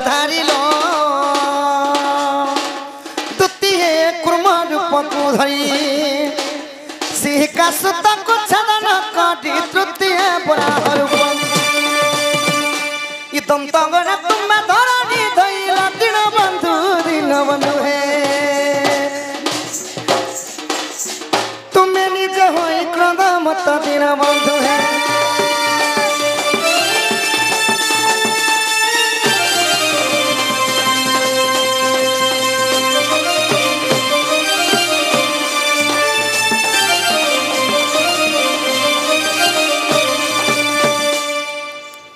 उधारिलो द्वितीय कुर्म रूप को धरी सिंह सुता को छदन कटी तृतीय बड़ा रूप इदम तंगना तुम धरणी धैला दिन बंधु है तुम्हें निज हो क्रोध मत दिन बंधु है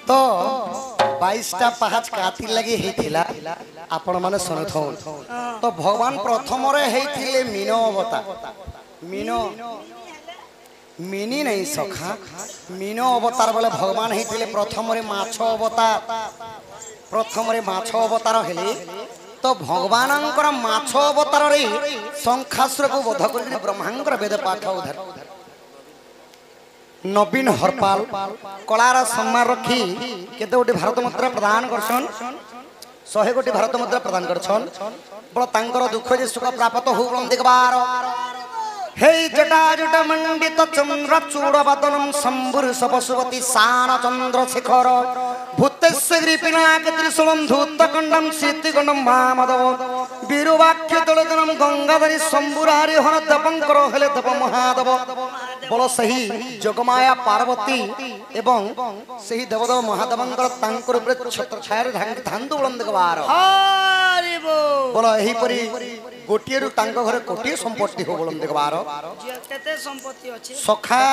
तो 22टा पहाच काथी लगी हेथिला आपण माने सुनथौन तो भगवान प्रथम रे हेथिले मीनो अवतार मीनो मिनी नहीं सखा मीनो अवतार बोले भगवान हेथिले प्रथम रे माछ अवतार हेले तो भगवानंकर माछ अवतार रे शंखासुर को वध करि ब्रह्मांकर वेद पाठ उधार नवीन हरपाल कलार सम्मान रखी केते गोटी भारत मुद्रा प्रदान करछन 100 कोटी भारत मुद्रा प्रदान करछन बड़ तांकर दुख जे सुख प्राप्त हो बम देखबार हे जटा जटा मंडित चंद्र चूड़ बदनम शंभुर सपशुवती सान चंद्र शेखर भूतेस्य ग्रीपिनाक त्रिशूलम धूतकंडम शीतिकंडम मामदव वीरवाक्य दलदनम गंगाधरी शंभुरारि हन दपंकर हेले दप महादेव बोल सही जोगमाया पार्वती एवं सही देवदेव महादेवंकर तांकर ऊपर छत्र छायर धांदु बुलंद गवार हरि बोल बोल एही परी गोटिए रु तांको घरे कोटिए संपत्ति हो बुलंद गवार केते संपत्ति अछि सखा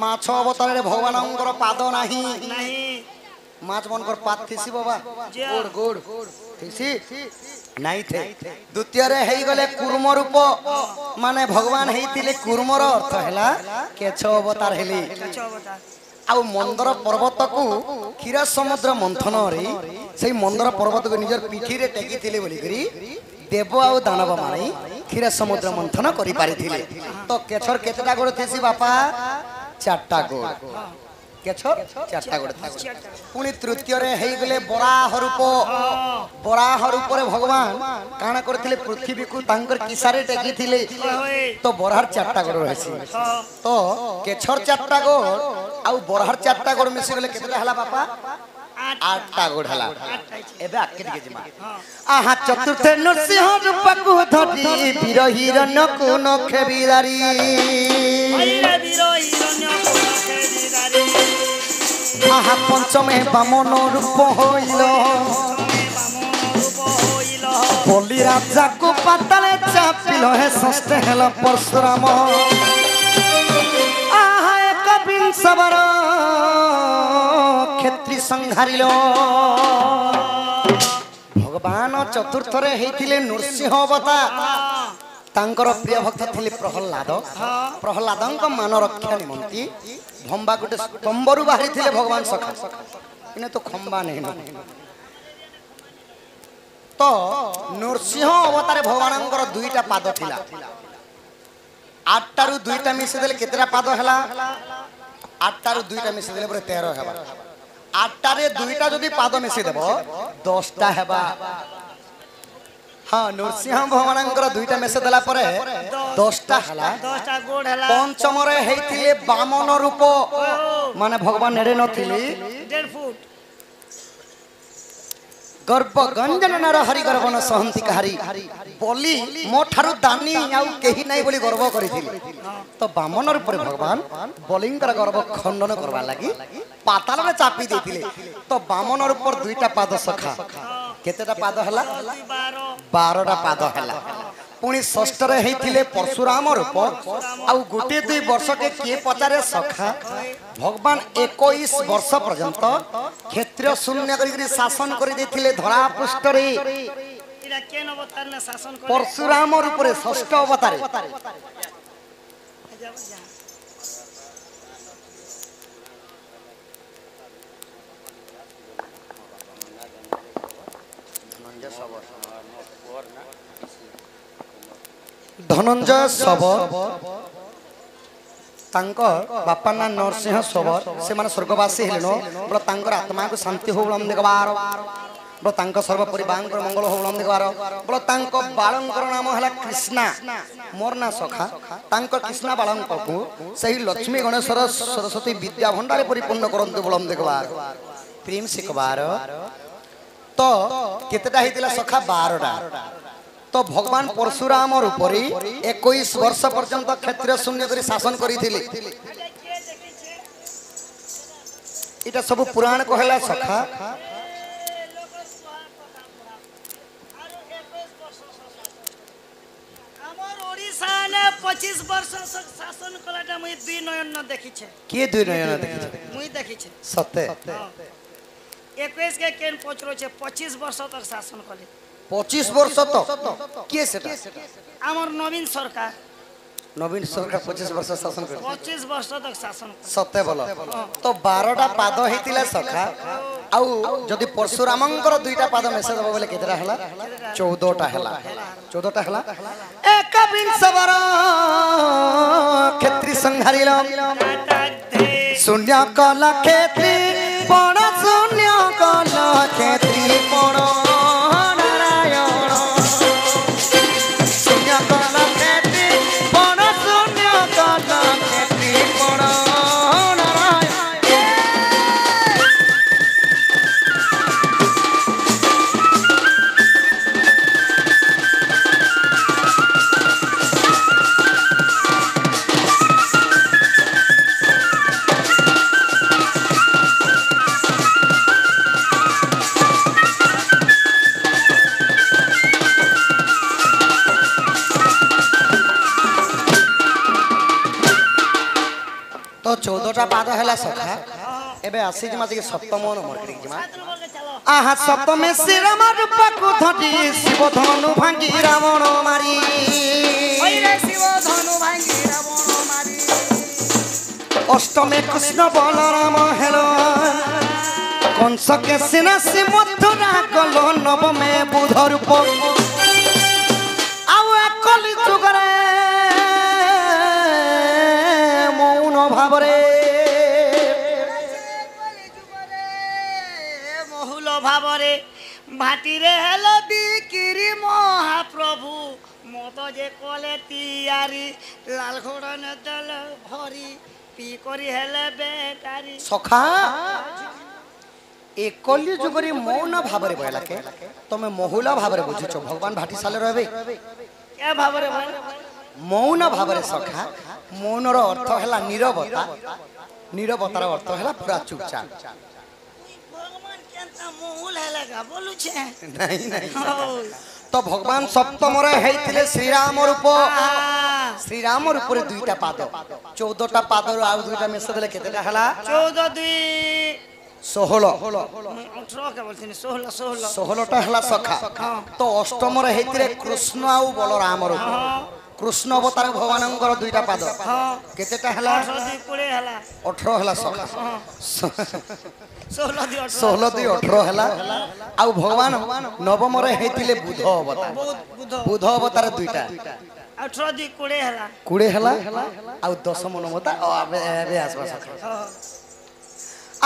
माछ अवतार रे भगवानंकर पाद नाही माछ मनकर पात थिसी बाबा गोड़ थिसी नहीं थे द्वितीय रे हेई गले कूर्म रूप माने भगवान हेइतिले कूर्मर अर्थ हैला केछ अवतार हेली आउ मंदर पर्वत को क्षीर समुद्र मंथन रे सेई मंदर पर्वत को निजर पिठी रे टेकी थिले बोली करी देव आउ दानव माने क्षीर समुद्र मंथन करि पारिथिले तो केछर केतेटा गोड़ थिसी बापा चारटा गोड़ केछर चारटा गोड़ था पुनी तृतीय रे हेई गले बराह रूप रे भगवान काना करथिले पृथ्वी को तांकर किसारे टेकी थिले तो बराहर चारटा गोड़ रहसी तो केछर चारटा गोड़ आउ बराहर चारटा गोड़ मिसी गले केतेटा हला बापा 8टा गोड़ हला एबे आके दिके जिमा आहा चतुर्थ नरसिंह रूप को धरि वीर हिरण्य को नखे बिदारी वीर हिरण्य को नखे बिदारी आहा पंचमे बामन रूप होइल बोली राजा को पाताले चापिल है षष्ठ हेल परशुराम आहा एक विंशवर क्षेत्री संहारिल भगवान चतुर्थ रे हेथिले नरसिंह अवतार तांकर प्रिय भक्त थिले प्रहलादंक मान रक्षा निमंती भंबा गुटे स्तंभरु बाहरी थिले भगवान सखा इने तो खंबा नहीं तो नरसिंह अवतार भगवानंकर 2टा पाद थिला 8टारु 2टा मिसे देले केतेरा पाद हला 8टारु 2टा मिसे देले पुरा 13 हेबा 8टारे 2टा जदी पाद मिसे देबो 10टा हेबा हाँ नरसिंह भगवानंकर 2टा मेसे देला परे 10टा हला 10टा गोड़ हला पंचम रे हेइथिले बामन रूप माने भगवान नेड़े नथिली 1.5 फुट गर्भ गंजन नर हरि गर्भन सहंती कहारी बोली मो ठारु दानी आउ केही नै बोली गर्व करिथिले तो बामन रूप रे भगवान बलिंकर गर्भ खंडन करबा लागि पाताल रे चापी देथिले तो बामन रूप पर 2टा पाद सखा केतेटा पाद हला 12टा पाद हला पुणी षष्ठ रे हेथिले परशुराम रूप आउ गोटे 2 वर्ष के किए पचारे सखा भगवान 21 वर्ष पर्यंत क्षेत्र शून्य करी शासन करि देथिले धरा पृष्ठ रे इरा केन अवतार ने शासन करे परशुराम रूप रे षष्ठ अवतार धनंजय सबर बापा ना नरसिंह सबर से माने स्वर्गवासी हेलेनो बोला तांकर आत्मा को शांति हो बोला देखबार बोलो तांको सर्वोपरि बांकर मंगल हो बोलम देखबार बोलो तांको बाळंकर नाम हला कृष्णा मोर ना सखा तांको कृष्णा बाळंक को सही लक्ष्मी गणेश्वर सरस्वती विद्या भंडार परिपूर्ण करंतु बोलम देखबार प्रेम से कबार तो केतेटा हितिला सखा 12टा तो भगवान परशुराम उपरी 21 वर्ष पर्यंत क्षेत्र शून्य करी शासन करिथिले इटा सब पुराण कहला सखा हमर ओडिसा ने 25 वर्ष शासन कलाटा मुई दुई नयन न देखि छे के दुई नयन देखि मुई देखि छे सत्य 21 के केन पचरो छे 25 वर्ष तक शासन कले 25 वर्ष तो के सेटा हमर नवीन सरकार 25 वर्ष शासन कर 25 वर्ष तक शासन सत्य बोल तो 12टा पाद हेतिला सखा आउ जदि परशुरामंकर दुईटा पाद मेसेज हो बोले केतरा हला 14टा हला 14टा हला एक विंशवर क्षेत्री संहारिल शून्य कला क्षेत्री पण शून्य कला क्षेत्री पण नारायण शून्य कला क्षेत्री पण शून्य कला क्षेत्री पण नारायण तो 14टा पाद हैला सखा एबे आसी जमा के सप्तम नंबर करी जमा आहा सप्तमे श्री राम रूप को धटी शिव धनु भांगी रावण मारी ओइरे शिव धनु भांगी रावण मारी अष्टमे कृष्ण बलराम हेलो कंस के सेना से मथुरा गलो नवमे बुध रूप आउ एकली जुगरे मौन भावरे बहुल भावरे भाटीरे हेलो बिकिरी महाप्रभु मत जे कले तियारी लाल घोड़न दल भरी पी करी हेले बेकारी सखा एकली जुगरी मौन भावरे बोला के तमे महुला भावरे बुझिछो भगवान भाटी साले रहबे क्या भावरे भाई मौन भावरे सखा मौनर अर्थ हैला नीरवता नीरवतार अर्थ हैला पूरा चुपचाप भगवान केनता मोहुल हेलेगा बोलु छे नहीं नहीं तो भगवान सप्तम रे हेतिले श्री राम रूप श्री राम रूप रे दुईटा पाद 14टा पाद रो आउ दुईटा मेस देले केतेटा हला 14 2 16 18 के बोलथिन 16 16टा हला सखा तो अष्टम रे हेतिले कृष्ण आउ बलराम रूप कृष्ण अवतार भगवानंकर दुईटा पाद केतेटा हला 18 हला सखा 16 2 18 हला आउ भगवान नवम रे हेतिले बुध अवतार बुध अवतार दुईटा 18 2 20 हला 20 हला आउ दशम नवता एबे आसबा सखा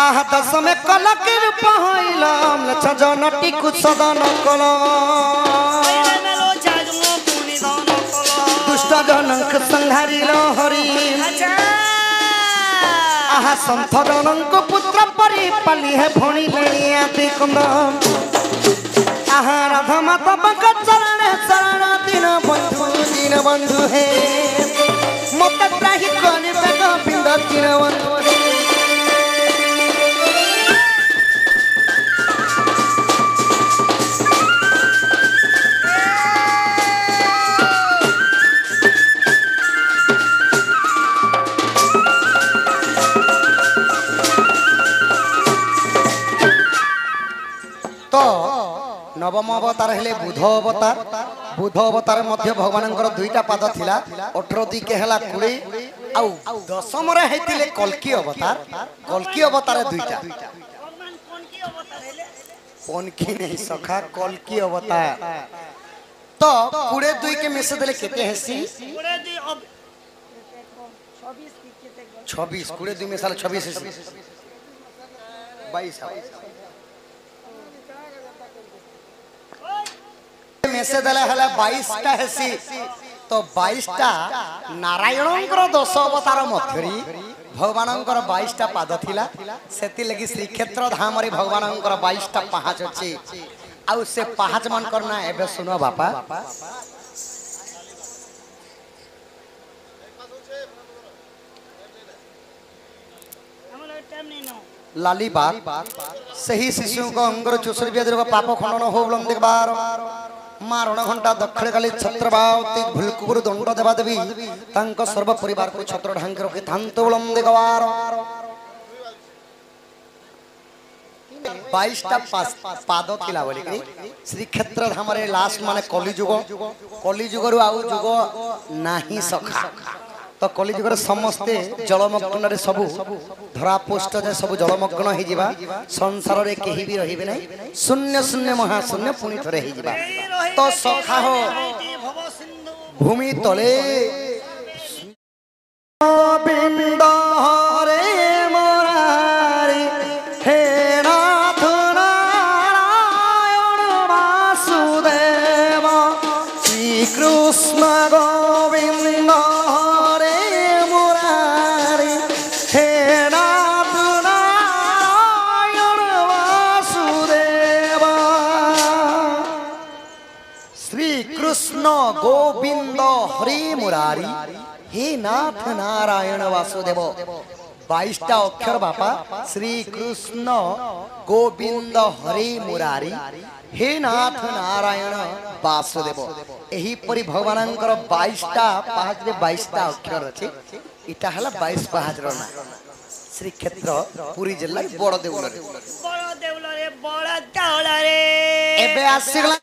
आहा दशमे कला के रूप होइलम लछ जनटी कुसदन कल दुष्ट जनक संहारिल हरि आहा संथ जनक पुत्र परि पाली है भणी लेनिया तिकुंद आहा राधा माता बंक चरण दिन बंधु हे मत त्राही कनि बेग बिंद दिन बंधु हे तो नवम अवतार हेले बुध अवतार मध्य भगवानंकर दुईटा पाद थिला 18 दी के हला 20 आउ दशम रे हेतिले कल्की अवतार दुईटा भगवान कौन की अवतार हेले कौनकी नहीं सखा कल्की अवतार तो 22 के में से देले केते हेसी 22 अब 26 22 में साल 26 22 मेसे देले हेले 22टा हेसी तो 22टा नारायणंकर 10 अवतार मध्यरी भगवानंकर 22टा पाद थिला सेति लगी श्री क्षेत्र धाम रे भगवानंकर 22टा पाहाच अछि आउ से पाहाच मन करना एबे सुनो बापा हमलो टाइम नहीं नो लाली बात सही शिशु को अंगर चुसर बेदर को पाप खंडन हो बलम देखबार मारण घंटा दक्षिण काली छत्रबावती भुलकुर दंड देवा देवी तांक सर्व परिवार को छत्र ढांक रखि थांत बलम देखबार 22टा पाद थिला बोली श्री क्षेत्र धाम रे लास्ट माने कली जुग रु आउ जुग नाही सखा तो कलिजुगर समस्ते जलमग्न रे सबु धरापोष्ट जे सबु जलमग्न हे जिबा संसार रे केही भी रहिबे नै शून्य शून्य महाशून्य पुनी थरे हे जिबा तो सखा हो भूमि तले गोविंद हरे मुरारी हे नाथ नारायण वासुदेव श्री कृष्ण गोविंद गोविंद हरे मुरारी हे नाथ नारायण वासुदेव 22टा अक्षर बापा श्री कृष्ण गोविंद हरे मुरारी हे नाथ नारायण वासुदेव एही परि भगवानंकर 22टा पाहाच रे 22टा अक्षर अछि इटा हला 22 पाहाच रो ना श्री क्षेत्र पुरी जिल्ला बड़ देउल रे बड़ देउल रे एबे आसिगला